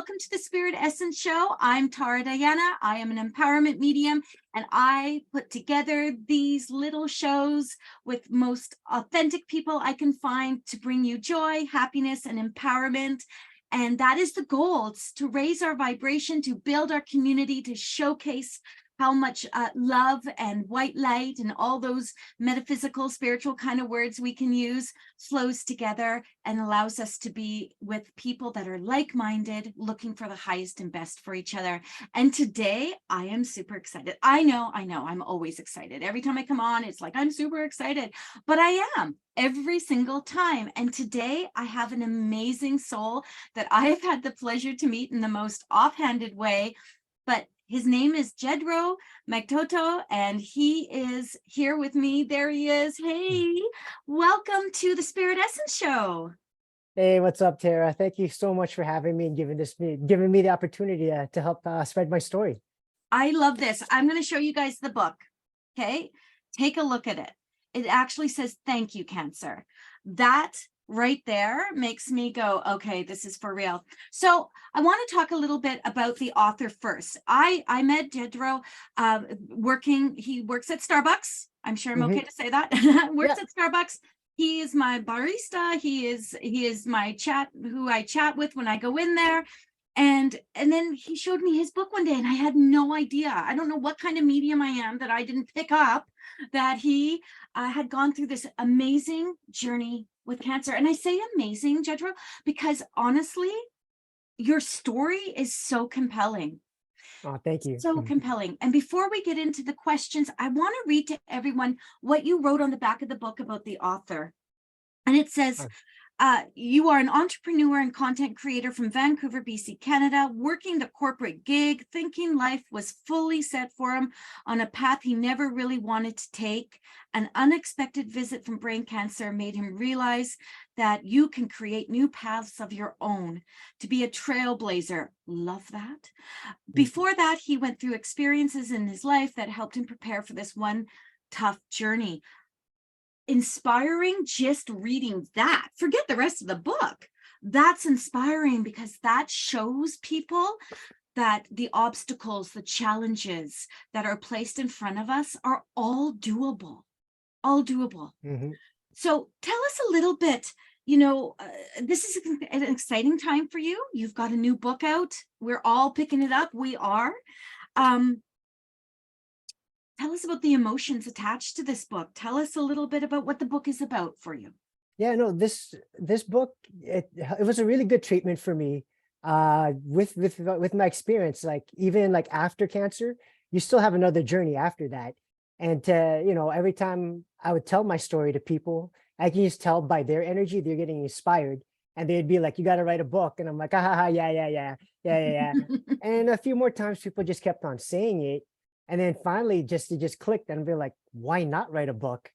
welcome to the Spirit Essence Show. I'm Tara Diana. I am an empowerment medium, and I put together these little shows with most authentic people I can find to bring you joy, happiness, and empowerment. And that is the goal. It's to raise our vibration, to build our community, to showcase how much love and white light and all those metaphysical, spiritual kind of words we can use flows together and allows us to be with people that are like-minded, looking for the highest and best for each other. And today I am super excited. I know, I'm always excited. Every time I come on, it's like, I'm super excited, but I am every single time. And today I have an amazing soul that I have had the pleasure to meet in the most offhanded way, but his name is Jedro Magtoto, and he is here with me. There he is. Hey, welcome to the Spirit Essence Show. Hey, what's up, Tara? Thank you so much for having me and giving me the opportunity to help spread my story. I love this. I'm going to show you guys the book. Okay, take a look at it. It actually says, "Thank you, Cancer." That right there makes me go, okay, this is for real. So I want to talk a little bit about the author first. I met Jedro he works at Starbucks. I'm sure I'm okay to say that. Works at Starbucks. He is my barista. He is my who I chat with when I go in there. And then he showed me his book one day, and I had no idea. I don't know what kind of medium I am that I didn't pick up that he had gone through this amazing journey with cancer. And I say amazing, Jedro, because honestly, your story is so compelling. Oh, thank you. So compelling. And before we get into the questions, I want to read to everyone what you wrote on the back of the book about the author. And it says, you are an entrepreneur and content creator from Vancouver, BC, Canada, working the corporate gig, thinking life was fully set for him on a path he never really wanted to take. An unexpected visit from brain cancer made him realize that you can create new paths of your own, to be a trailblazer. Love that. Before that, he went through experiences in his life that helped him prepare for this one tough journey. Inspiring just reading that. Forget the rest of the book. That's inspiring because that shows people that the obstacles, the challenges that are placed in front of us are all doable. So tell us a little bit, this is an exciting time for you. You've got a new book out. We're all picking it up. We are. Tell us about the emotions attached to this book. Tell us a little bit about what the book is about for you. Yeah, no, this book, it was a really good treatment for me with my experience. Like even like after cancer, you still have another journey after that. And every time I would tell my story to people, I can just tell by their energy, they're getting inspired. And they'd be like, "You got to write a book." And I'm like, yeah. And a few more times people just kept on saying it. And then finally, it just clicked and be like, why not write a book?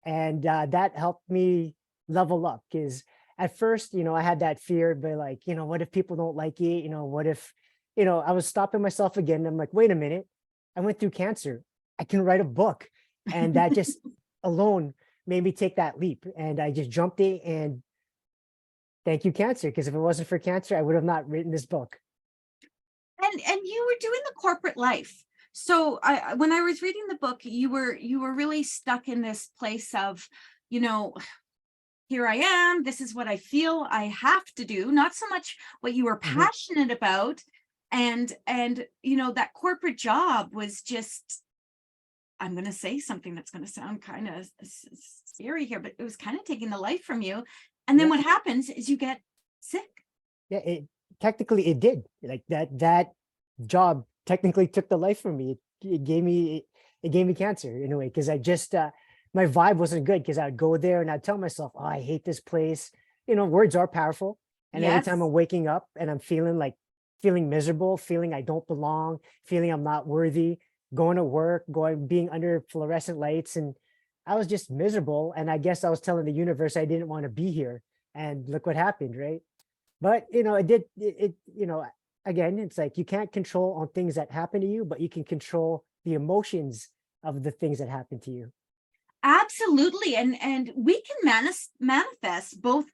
And that helped me level up, because at first, I had that fear, but like, what if people don't like it? What if, I was stopping myself again. I'm like, wait a minute, I went through cancer. I can write a book. And that just alone made me take that leap. And I just jumped in, and thank you, cancer, because if it wasn't for cancer, I would have not written this book. And you were doing the corporate life. So when I was reading the book, you were really stuck in this place of, here I am, this is what I feel I have to do, not so much what you were passionate about. And that corporate job was just, I'm going to say something that's going to sound kind of scary here, but it was kind of taking the life from you. And then what happens is you get sick. Yeah, Technically it did. Like that job technically took the life from me. It gave me cancer in a way, because I just my vibe wasn't good, because I'd go there and I'd tell myself, oh, I hate this place. Words are powerful. And every time I'm waking up and I'm feeling miserable, feeling I don't belong, feeling I'm not worthy, going to work, being under fluorescent lights, and I was just miserable. And I guess I was telling the universe I didn't want to be here. And look what happened, right? But again, it's like you can't control on things that happen to you, but you can control the emotions of the things that happen to you. Absolutely. And we can manifest both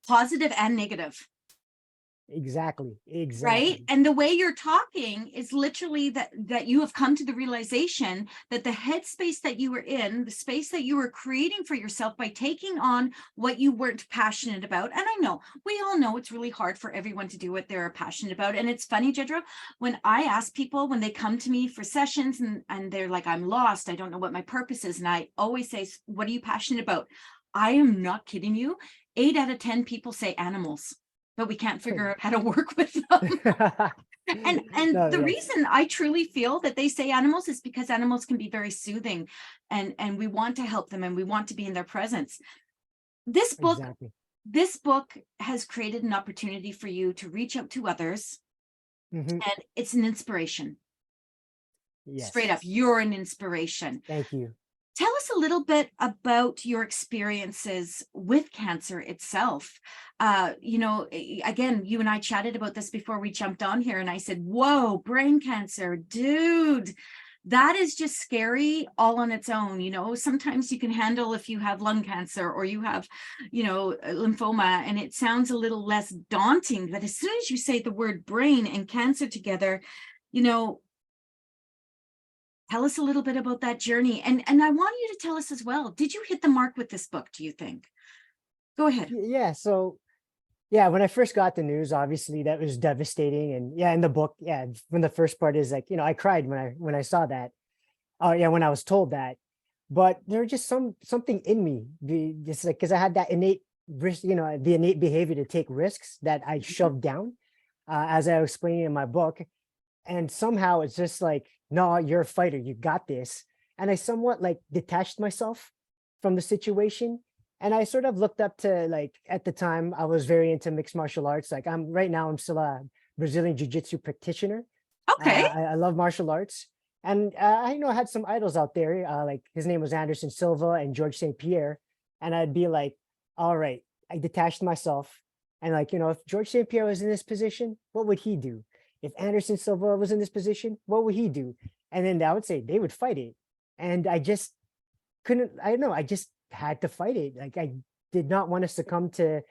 positive and negative. Exactly. right? Exactly. And the way you're talking is literally that you have come to the realization that the headspace that you were in, the space that you were creating for yourself by taking on what you weren't passionate about. And I know, we all know it's really hard for everyone to do what they're passionate about. And it's funny, Jedro, when I ask people, when they come to me for sessions and they're like, I'm lost, I don't know what my purpose is. And I always say, what are you passionate about? I am not kidding you. 8 out of 10 people say animals, but we can't figure out how to work with them. And No, the that's reason I truly feel that they say animals is because animals can be very soothing, and we want to help them and we want to be in their presence. This book, exactly. this book has created an opportunity for you to reach out to others, Hmm. and it's an inspiration. Straight up, Yes. you're an inspiration. Thank you. Tell us a little bit about your experiences with cancer itself. Again, you and I chatted about this before we jumped on here, and I said, whoa, brain cancer, dude, that is just scary all on its own. Sometimes you can handle if you have lung cancer or you have, lymphoma, and it sounds a little less daunting. But as soon as you say the word brain and cancer together, you know, tell us a little bit about that journey. And I want you to tell us as well, did you hit the mark with this book, do you think? Go ahead. Yeah. So yeah, when I first got the news, obviously that was devastating. And yeah, in the book, yeah, when the first part is like, I cried when I saw that. Oh yeah, when I was told that. But there was just something in me, just like because I had that innate risk, the innate behavior to take risks that I shoved down, as I was explaining in my book. And somehow it's just like, no, you're a fighter, you got this. And I somewhat like detached myself from the situation. And I sort of looked up to, like, at the time I was very into mixed martial arts. Like I'm still a Brazilian jiu-jitsu practitioner. Okay. I love martial arts. And I had some idols out there. Like his name was Anderson Silva and George St. Pierre. And I'd be like, all right, I detached myself. And like, if George St. Pierre was in this position, what would he do? If Anderson Silva was in this position, what would he do? And then I would say they would fight it. And I just couldn't, I don't know, I just had to fight it. Like I did not want to succumb to,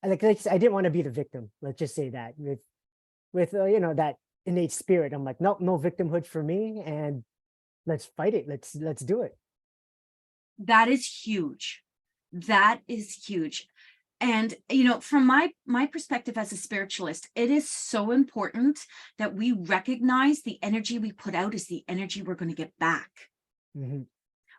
I didn't want to be the victim. Let's just say that with that innate spirit. I'm like, nope, no victimhood for me. And let's fight it. Let's do it. That is huge. That is huge. And from my perspective as a spiritualist, it is so important that we recognize the energy we put out is the energy we're going to get back. Mhm.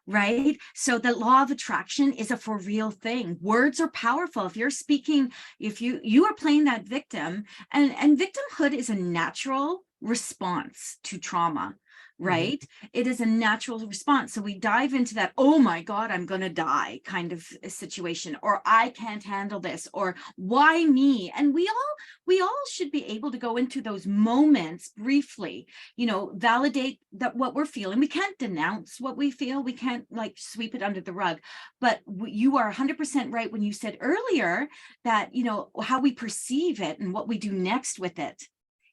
Right? So the law of attraction is a for real thing. Words are powerful. If you're speaking, if you are playing that victim, and victimhood is a natural response to trauma, Mhm. right? It is a natural response. So we dive into that, oh my God, I'm going to die kind of a situation, or I can't handle this, or why me? And we all should be able to go into those moments briefly, validate that what we're feeling. We can't denounce what we feel. We can't like sweep it under the rug. But you are 100% right when you said earlier that, how we perceive it and what we do next with it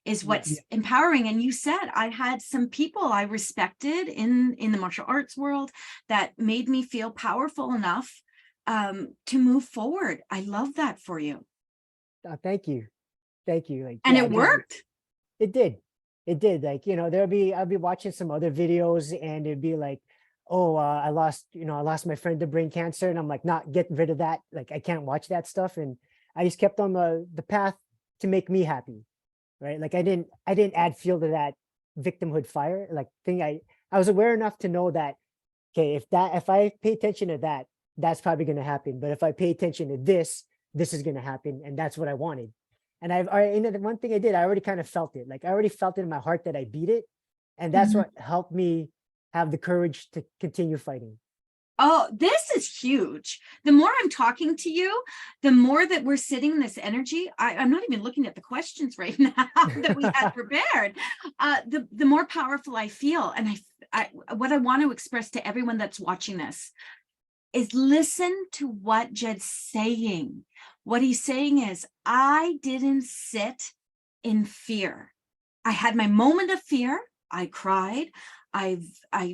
is Yeah. what's empowering. And you said I had some people I respected in the martial arts world that made me feel powerful enough to move forward. I love that for you. Thank you. Thank you. Like, And yeah, it because worked. it did. It did. Like, I'll be watching some other videos and it'd be like, oh, I lost my friend to brain cancer. And I'm like, not get rid of that. Like, I can't watch that stuff. And I just kept on the path to make me happy. Right. Like I didn't add fuel to that victimhood fire. Like I was aware enough to know that, okay, if I pay attention to that, that's probably going to happen. But if I pay attention to this is going to happen. And that's what I wanted. And the one thing I did, I already kind of felt it. Like I already felt it in my heart that I beat it. And that's Mhm. what helped me have the courage to continue fighting. Oh, this is huge. The more I'm talking to you, the more that we're sitting in this energy. I'm not even looking at the questions right now that we had prepared. The more powerful I feel. And what I want to express to everyone that's watching this is listen to what Jed's saying. What he's saying is, I didn't sit in fear. I had my moment of fear. I cried. I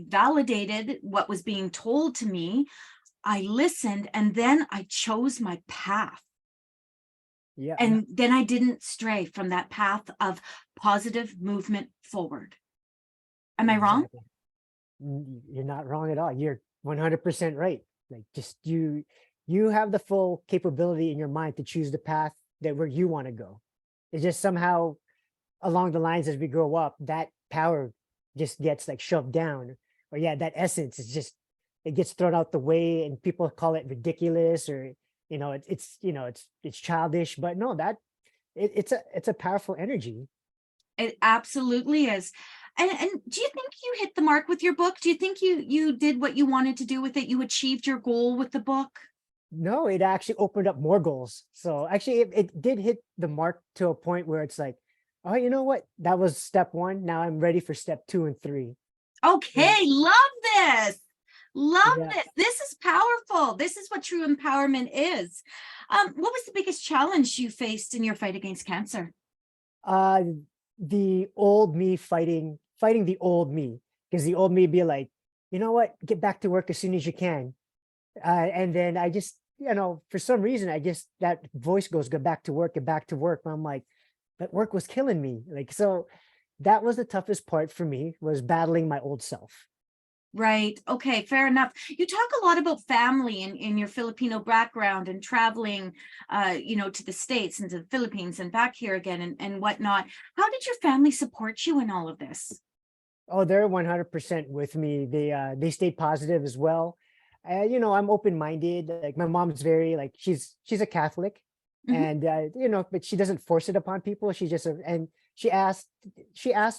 validated what was being told to me. I listened, and then I chose my path. Yeah. And then I didn't stray from that path of positive movement forward. Am I wrong? Exactly. You're not wrong at all. You're 100% right. Like just you have the full capability in your mind to choose the path that where you want to go. It's just somehow along the lines as we grow up, that power just gets like shoved down. Or yeah, that essence is just it gets thrown out the way and people call it ridiculous or it's childish. But no, that it's a powerful energy. It absolutely is. And do you think you hit the mark with your book? Do you think you did what you wanted to do with it? You achieved your goal with the book? No, it actually opened up more goals. So actually, it did hit the mark to a point where it's like, oh, you know what? That was step one. Now I'm ready for step two and three. Okay, And love this. Love yeah, this. This is powerful. This is what true empowerment is. What was the biggest challenge you faced in your fight against cancer? uh, the old me fighting the old me, because the old me be like, you know what? Get back to work as soon as you can. And then I just, for some reason, I just that voice goes, go back to work, get back to work. But I'm like, but work was killing me. Like so, that was the toughest part for me was battling my old self. Right. Okay, fair enough. You talk a lot about family in your Filipino background and traveling, to the States and to the Philippines and back here again and whatnot. How did your family support you in all of this? Oh, they're 100% with me. They stayed positive as well. I'm open-minded. Like my mom's very like she's a Catholic, Mhm. and but she doesn't force it upon people. She just and she asked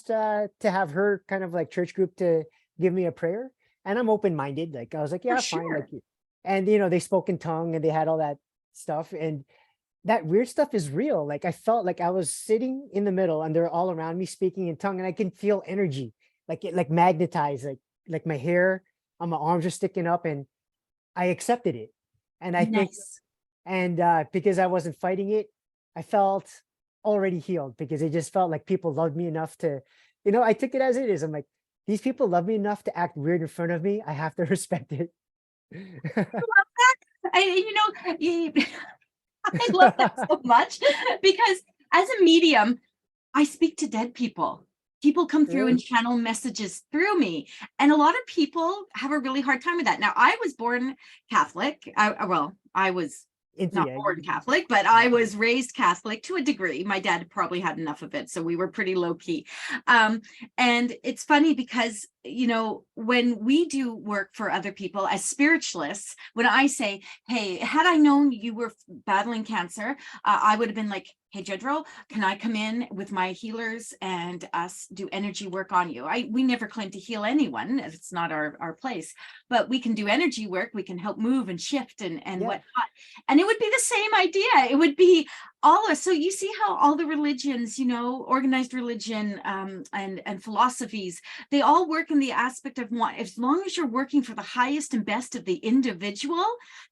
to have her kind of like church group to give me a prayer, and I'm open-minded. Like I was like, For yeah, fine. sure. And they spoke in tongue and they had all that stuff, and that weird stuff is real. Like I felt like I was sitting in the middle and they're all around me speaking in tongue and I can feel energy, like it like magnetized, like my hair on my arms are sticking up and I accepted it. And I think, Nice. and because I wasn't fighting it, I felt already healed because it just felt like people loved me enough to, I took it as it is. I'm like, these people love me enough to act weird in front of me. I have to respect it. I I love that so much because as a medium, I speak to dead people. People come through and Really? channel messages through me. And a lot of people have a really hard time with that. Now, I was born Catholic. I was Into not yeah, born Catholic, but I was raised Catholic to a degree. My dad probably had enough of it. So we were pretty low key. Um, and it's funny because, when we do work for other people as spiritualists, when I say, hey, had I known you were battling cancer, I would have been like, hey, Jedro, can I come in with my healers and us do energy work on you? We never claim to heal anyone. It's not our place, but we can do energy work. We can help move and shift and yeah, whatnot. And it would be the same idea. It would be so you see how all the religions, organized religion, and philosophies, they all work in the aspect of one. As long as you're working for the highest and best of the individual,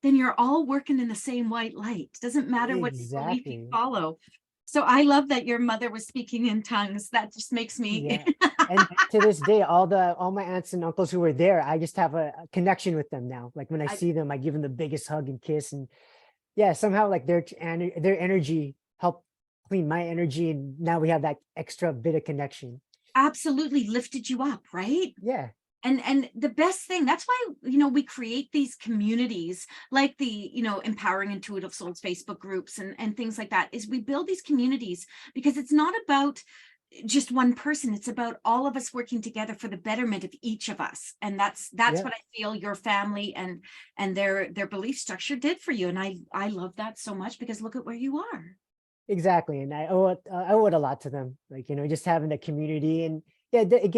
then you're all working in the same white light. Doesn't matter what belief you exactly. follow. So I love that your mother was speaking in tongues. That just makes me Yeah. And to this day, all my aunts and uncles who were there, I just have a connection with them now. Like when I I, see them, I give them the biggest hug and kiss. And yeah, somehow like their energy helped clean my energy. And now we have that extra bit of connection. absolutely lifted you up, right? Yeah. And the best thing, that's why we create these communities like the empowering intuitive souls Facebook groups and things like that, is we build these communities because it's not about just one person. It's about all of us working together for the betterment of each of us. And that's Yeah. what I feel your family and their belief structure did for you. And I love that so much because look at where you are. Exactly. And I owe it a lot to them. Like, just having the community and yeah, it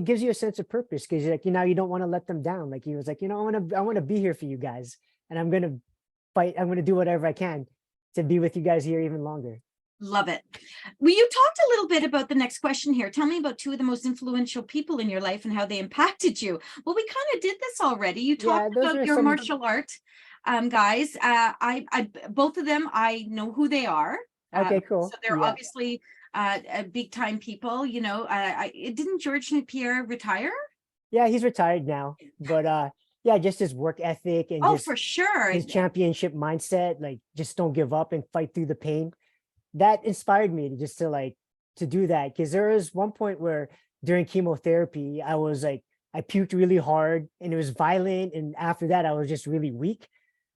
gives you a sense of purpose because like, you don't want to let them down. Like he was like, I want to be here for you guys and I'm going to fight. I'm going to do whatever I can to be with you guys here even longer. Love it. Well, you talked a little bit about the next question here. Tell me about two of the most influential people in your life and how they impacted you. Well, we kind of did this already. You Yeah, talked those about are your some. martial art guys. I both of them, I know who they are. Okay, So cool. they're Yeah. obviously big time people. Didn't George St. Pierre retire? Yeah, he's retired now. But yeah, just his work ethic and Oh, just for sure. his championship mindset, like just don't give up and fight through the pain. That inspired me to just to like to do that. Because there was one point where during chemotherapy, I was like, I puked really hard and it was violent. And after that, I was just really weak.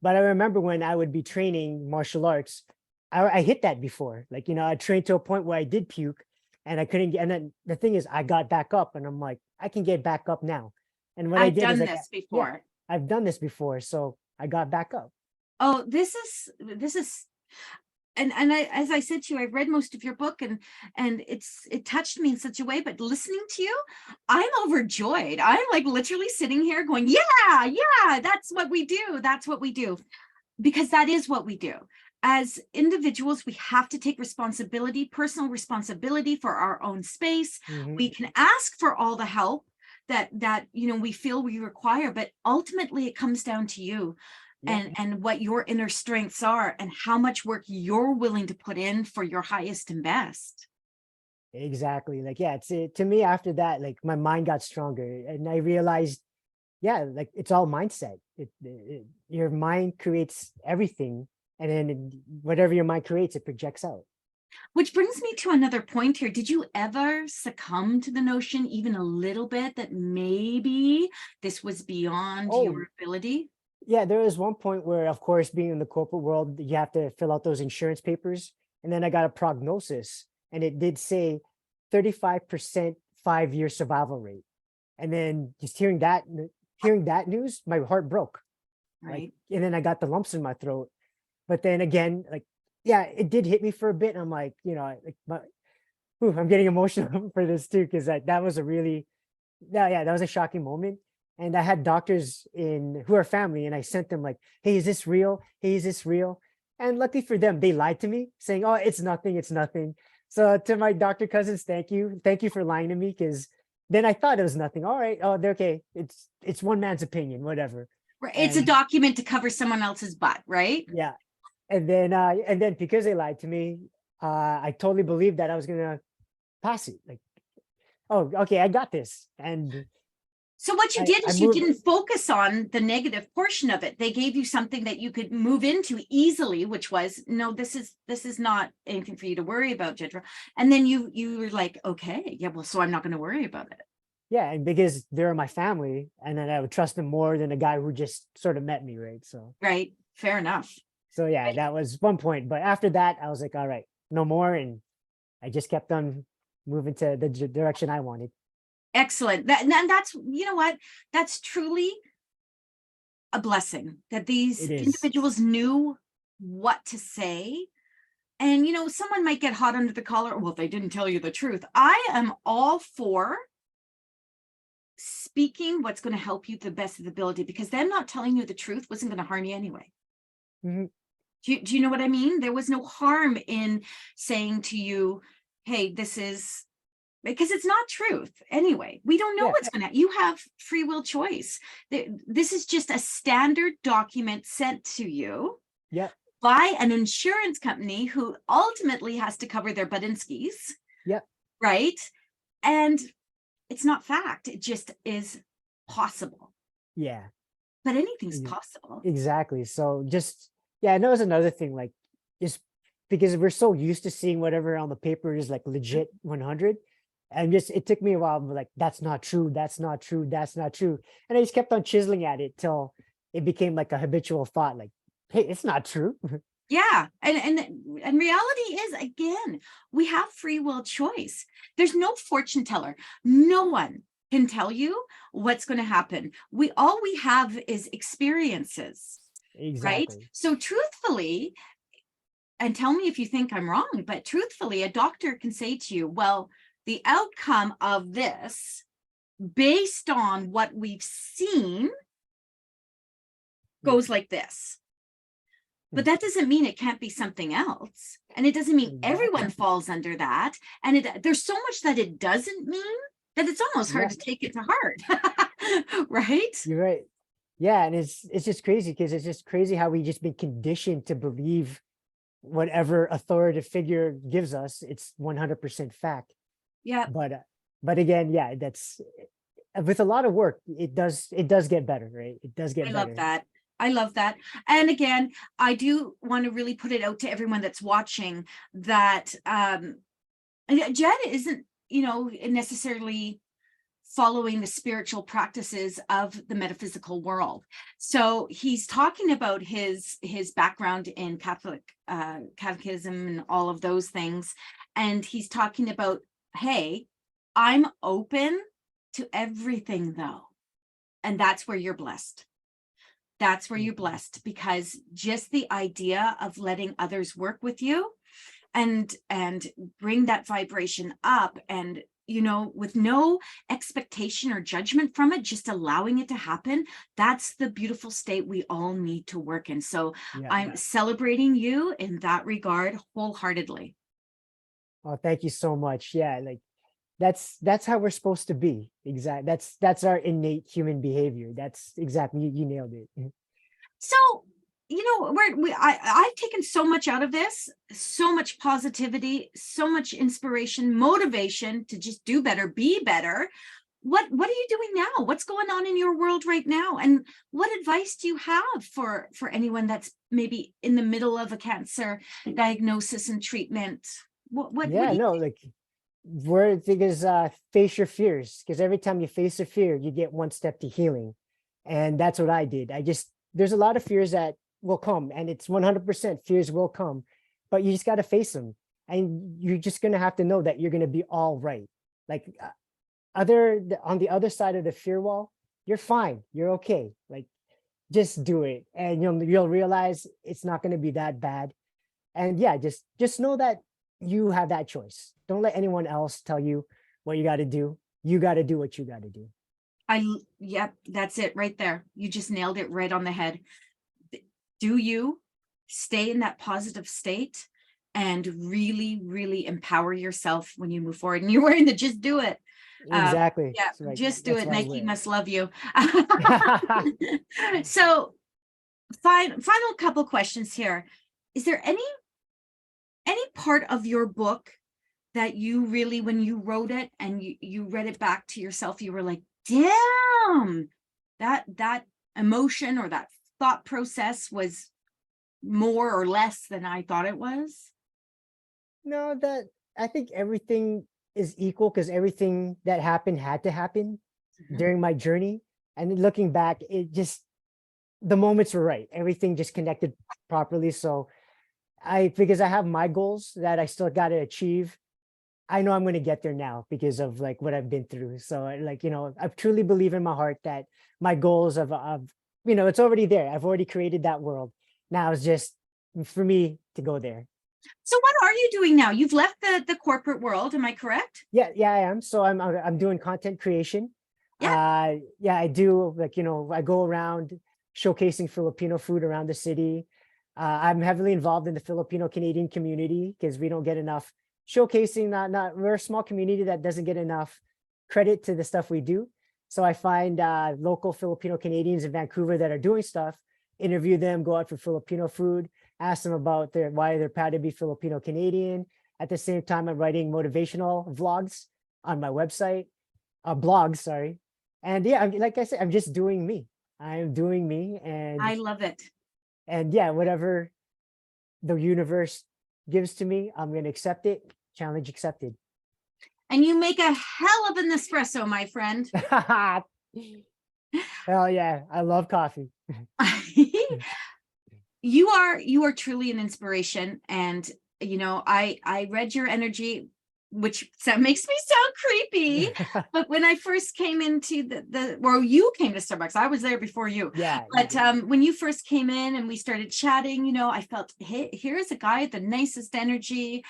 But I remember when I would be training martial arts, I hit that before. Like, I trained to a point where I did puke and I couldn't get, and then the thing is, I got back up and I'm like, I can get back up now. And what I I've did is done like, this yeah, before. I've done this before. So I got back up. Oh, this is as I said to you, I've read most of your book, and it touched me in such a way, but listening to you, I'm overjoyed. I'm like literally sitting here going, yeah, that's what we do. That's what we do. Because that is what we do. As individuals, we have to take responsibility, personal responsibility for our own space. Mhm. We can ask for all the help that we feel we require, but ultimately it comes down to you Yeah. and what your inner strengths are and how much work you're willing to put in for your highest and best. Exactly. Like, yeah, to me after that, like my mind got stronger and I realized, yeah, like it's all mindset. Your mind creates everything. And then whatever your mind creates, it projects out. Which brings me to another point here. Did you ever succumb to the notion, even a little bit, that maybe this was beyond Oh, your ability? yeah, there was one point where, of course, being in the corporate world, you have to fill out those insurance papers. And then I got a prognosis and it did say 35% 5-year survival rate. And then just hearing that news, my heart broke. Like, Right. and then I got the lumps in my throat. But then again, like, yeah, it did hit me for a bit. I'm like, like I'm getting emotional for this too, because that was a really, yeah, that was a shocking moment. And I had doctors in who are family, and I sent them like, "Hey, is this real? Hey, is this real?" And luckily for them, they lied to me, saying, "Oh, it's nothing, it's nothing." So to my doctor cousins, thank you for lying to me, because then I thought it was nothing. All right, oh, they're okay. It's one man's opinion, whatever. Right. It's a And document to cover someone else's butt, right? yeah, and then because they lied to me, I totally believed that I was gonna pass it. Like, oh, okay, I got this, and So what you did I is you moved. didn't focus on the negative portion of it. They gave you something that you could move into easily, which was, no, this is not anything for you to worry about, Jedro. And then you were like, okay, yeah, well, so I'm not going to worry about it. Yeah, and because they're my family, and then I would trust them more than a guy who just sort of met me, right? Right. Fair enough. So yeah, that was one point. But after that, I was like, all right, no more, and I just kept on moving to the direction I wanted. Excellent. And that's, you know what? That's truly a blessing that these It is. individuals knew what to say. And, someone might get hot under the collar. Well, they didn't tell you the truth. I am all for speaking what's going to help you the best of the ability, because them not telling you the truth wasn't going to harm you anyway. Mhm. Do you know what I mean? There was no harm in saying to you, hey, this is, because it's not truth anyway. We don't know Yeah, what's going to, you have free will choice. This is just a standard document sent to you yeah, by an insurance company who ultimately has to cover their butt and skis, yeah, right? And it's not fact. It just is possible. yeah. But anything's ex- possible. Exactly. So just yeah, and that was another thing. Like, just because we're so used to seeing whatever on the paper is like legit 100. And just it took me a while. I'm like, that's not true. That's not true. That's not true. And I just kept on chiseling at it till it became like a habitual thought. Like, hey, it's not true. Yeah. And reality is, again, we have free will choice. There's no fortune teller. No one can tell you what's going to happen. All we have is experiences, right? Exactly. So truthfully, and tell me if you think I'm wrong, but truthfully, a doctor can say to you, well, the outcome of this, based on what we've seen, Yeah, goes like this. But that doesn't mean it can't be something else. And it doesn't mean everyone exactly. falls under that. And there's so much that it doesn't mean that it's almost hard Yeah, to take it to heart. Right? you're right. Yeah, and it's just crazy because it's just crazy how we just been conditioned to believe whatever authoritative figure gives us, it's 100% fact. Yeah. But again, yeah, that's with a lot of work, it does get better, right? It does get I love better. that. I love that. And again, I do want to really put it out to everyone that's watching that Jed isn't, necessarily following the spiritual practices of the metaphysical world. So he's talking about his background in Catholic catechism and all of those things. And he's talking about, hey, I'm open to everything though. And that's where you're blessed. That's where you're blessed, because just the idea of letting others work with you and bring that vibration up, and with no expectation or judgment from it, just allowing it to happen, that's the beautiful state we all need to work in. So Yeah. I'm celebrating you in that regard wholeheartedly. Oh, thank you so much. Yeah, like that's how we're supposed to be. Exactly. That's our innate human behavior. That's exactly, you nailed it. So, I've taken so much out of this, so much positivity, so much inspiration, motivation to just do better, be better. What are you doing now? What's going on in your world right now? And what advice do you have for anyone that's maybe in the middle of a cancer diagnosis and treatment? What Yeah, do you no, like word thing is face your fears, because every time you face a fear, you get one step to healing. And that's what I did. There's a lot of fears that will come, and it's 100% fears will come, but you just got to face them. And you're just going to have to know that you're going to be all right. Like on the other side of the fear wall, you're fine. You're okay. Like just do it. And you'll realize it's not going to be that bad. And yeah, just know that you have that choice. Don't let anyone else tell you what you got to do. You got to do what you got to do. Yep, that's it right there. You just nailed it right on the head. Do you stay in that positive state and really, really empower yourself when you move forward? And you're wearing the just do it. Exactly. Yeah, So, like, just do that's it. why I Nike wear must love you. it. So final couple questions here. Is there any part of your book that you really, when you wrote it and you read it back to yourself, you were like, damn, that emotion or that thought process was more or less than I thought it was? No, that I think everything is equal, because everything that happened had to happen during my journey. And then looking back, the moments were right. Everything just connected properly. So because I have my goals that I still got to achieve, I know I'm going to get there now because of like what I've been through. So I truly believe in my heart that my goals it's already there. I've already created that world. Now it's just for me to go there. So what are you doing now? You've left the corporate world, am I correct? Yeah, I am. So I'm doing content creation. Yeah. Yeah, I do, I go around showcasing Filipino food around the city. I'm heavily involved in the Filipino Canadian community because we don't get enough showcasing. We're a small community that doesn't get enough credit to the stuff we do. So I find local Filipino Canadians in Vancouver that are doing stuff, interview them, go out for Filipino food, ask them about why they're proud to be Filipino Canadian. At the same time, I'm writing motivational vlogs on my website, blogs, sorry. And yeah, like I said, I'm just doing me. I'm doing me, I love it. and yeah, whatever the universe gives to me, I'm gonna accept it. Challenge accepted. And you make a hell of an espresso, my friend. Hell yeah, I love coffee. You are truly an inspiration. And I read your energy, which makes me sound creepy, but when I first came into you came to Starbucks, I was there before you. Yeah. But when you first came in and we started chatting, I felt, hey, here's a guy with the nicest energy,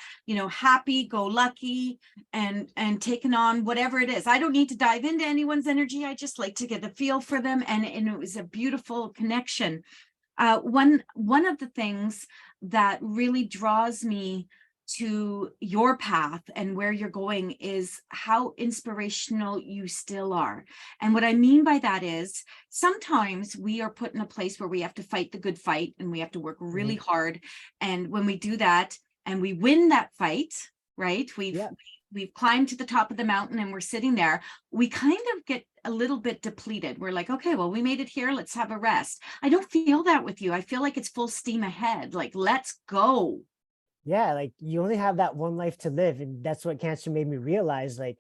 happy go lucky, and taking on whatever it is. I don't need to dive into anyone's energy. I just like to get a feel for them, and it was a beautiful connection. One of the things that really draws me to your path and where you're going is how inspirational you still are. And what I mean by that is sometimes we are put in a place where we have to fight the good fight and we have to work really hard. And when we do that and we win that fight, right, we've climbed to the top of the mountain and we're sitting there, we kind of get a little bit depleted. We're like, okay, well, we made it here. Let's have a rest. I don't feel that with you. I feel like it's full steam ahead. Like, let's go. Yeah, like you only have that one life to live. And that's what cancer made me realize. Like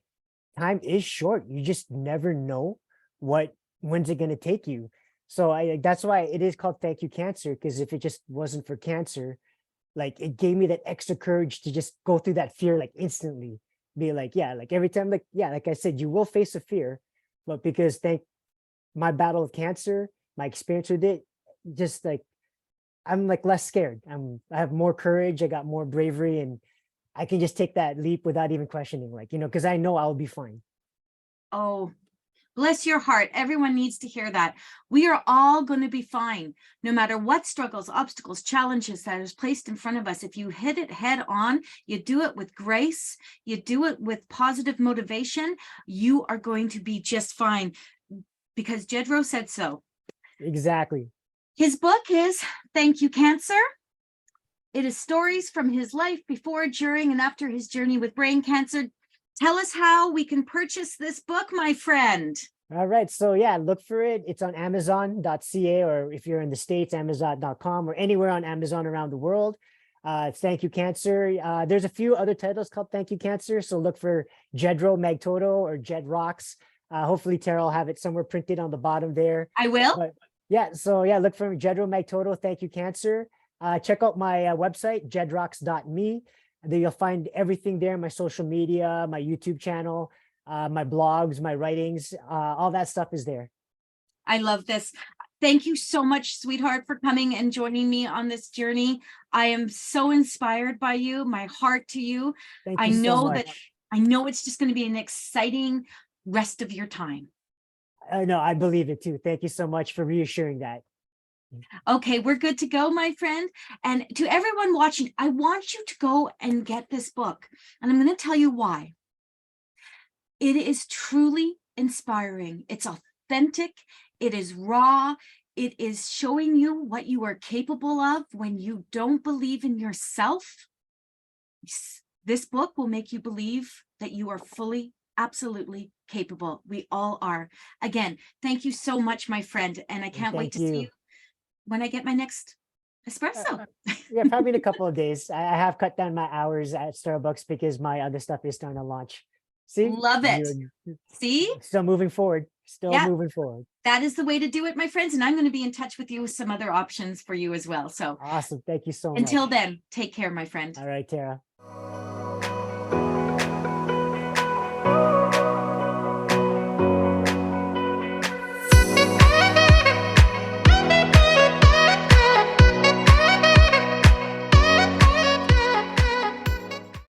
time is short. You just never know when's it going to take you. So that's why it is called Thank You Cancer, because if it just wasn't for cancer, like it gave me that extra courage to just go through that fear like instantly. Be like, yeah, like every time, like, yeah, like I said, you will face a fear, but because thank my battle of cancer, my experience with it, just like I'm like less scared. I have more courage, I got more bravery, and I can just take that leap without even questioning, like, because I know I'll be fine. Oh, bless your heart. Everyone needs to hear that. We are all going to be fine, no matter what struggles, obstacles, challenges that is placed in front of us. If you hit it head on, you do it with grace, you do it with positive motivation, you are going to be just fine, because Jedro said so. Exactly. His book is Thank You Cancer. It is stories from his life before, during, and after his journey with brain cancer. Tell us how we can purchase this book, my friend. All right. So yeah, look for it. It's on Amazon.ca, or if you're in the States, Amazon.com, or anywhere on Amazon around the world. Thank You Cancer. There's a few other titles called Thank You Cancer. So look for Jedro Magtoto or Jed Rocks. Hopefully Tara will have it somewhere printed on the bottom there. I will. But yeah, so yeah, look for Jedro Magtoto, Thank You Cancer. Check out my website, jedrocks.me. And then you'll find everything there, my social media, my YouTube channel, my blogs, my writings, all that stuff is there. I love this. Thank you so much, sweetheart, for coming and joining me on this journey. I am so inspired by you, my heart to you. Thank I you so know much. that I know it's just going to be an exciting rest of your time. No, I believe it too. Thank you so much for reassuring that. Okay, we're good to go, my friend. And to everyone watching, I want you to go and get this book. And I'm going to tell you why. It is truly inspiring. It's authentic. It is raw. It is showing you what you are capable of when you don't believe in yourself. This book will make you believe that you are fully, absolutely capable. We all are. Again, thank you so much, my friend. And I can't wait to see you when I get my next espresso. Yeah, probably in a couple of days. I have cut down my hours at Starbucks because my other stuff is starting to launch. See? Love it. See? Still moving forward. Still moving forward. That is the way to do it, my friends. And I'm going to be in touch with you with some other options for you as well. So awesome. Thank you so much. Until then, take care, my friend. All right, Tara.